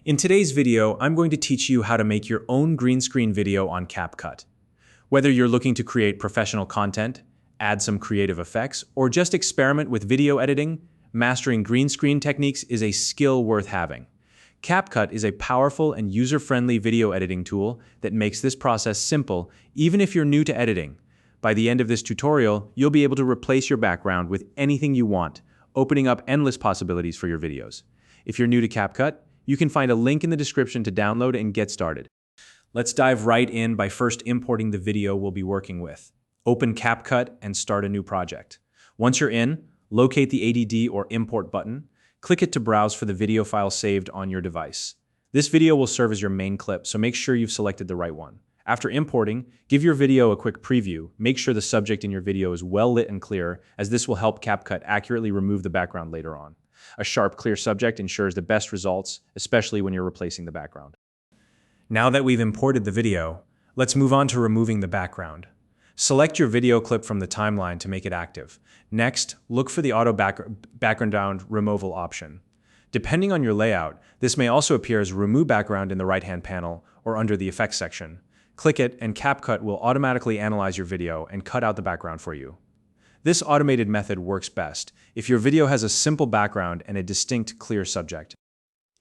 In today's video, I'm going to teach you how to make your own green screen video on CapCut. Whether you're looking to create professional content, add some creative effects, or just experiment with video editing, mastering green screen techniques is a skill worth having. CapCut is a powerful and user-friendly video editing tool that makes this process simple, even if you're new to editing. By the end of this tutorial, you'll be able to replace your background with anything you want, opening up endless possibilities for your videos. If you're new to CapCut, you can find a link in the description to download and get started. Let's dive right in by first importing the video we'll be working with. Open CapCut and start a new project. Once you're in, locate the ADD or import button. Click it to browse for the video file saved on your device. This video will serve as your main clip, so make sure you've selected the right one. After importing, give your video a quick preview. Make sure the subject in your video is well lit and clear, as this will help CapCut accurately remove the background later on. A sharp, clear subject ensures the best results, especially when you're replacing the background. Now that we've imported the video, let's move on to removing the background. Select your video clip from the timeline to make it active. Next, look for the auto background removal option. Depending on your layout, this may also appear as remove background in the right-hand panel or under the effects section. Click it and CapCut will automatically analyze your video and cut out the background for you. This automated method works best if your video has a simple background and a distinct, clear subject.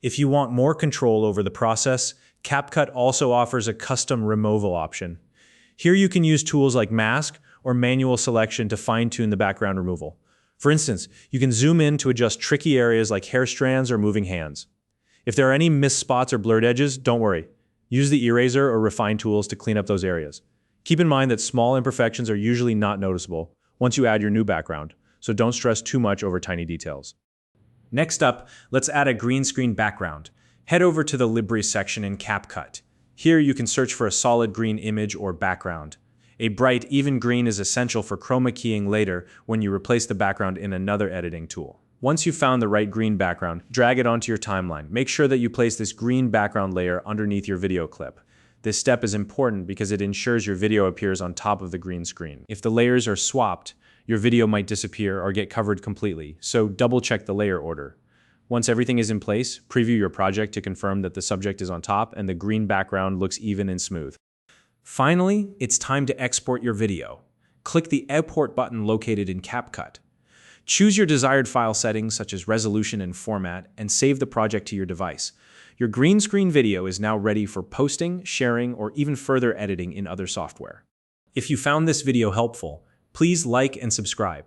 If you want more control over the process, CapCut also offers a custom removal option. Here you can use tools like mask or manual selection to fine-tune the background removal. For instance, you can zoom in to adjust tricky areas like hair strands or moving hands. If there are any missed spots or blurred edges, don't worry. Use the eraser or refine tools to clean up those areas. Keep in mind that small imperfections are usually not noticeable once you add your new background, so don't stress too much over tiny details. Next up, let's add a green screen background. Head over to the Library section in CapCut. Here you can search for a solid green image or background. A bright, even green is essential for chroma keying later when you replace the background in another editing tool. Once you've found the right green background, drag it onto your timeline. Make sure that you place this green background layer underneath your video clip. This step is important because it ensures your video appears on top of the green screen. If the layers are swapped, your video might disappear or get covered completely, so double-check the layer order. Once everything is in place, preview your project to confirm that the subject is on top and the green background looks even and smooth. Finally, it's time to export your video. Click the Export button located in CapCut. Choose your desired file settings such as resolution and format and save the project to your device. Your green screen video is now ready for posting, sharing, or even further editing in other software. If you found this video helpful, please like and subscribe.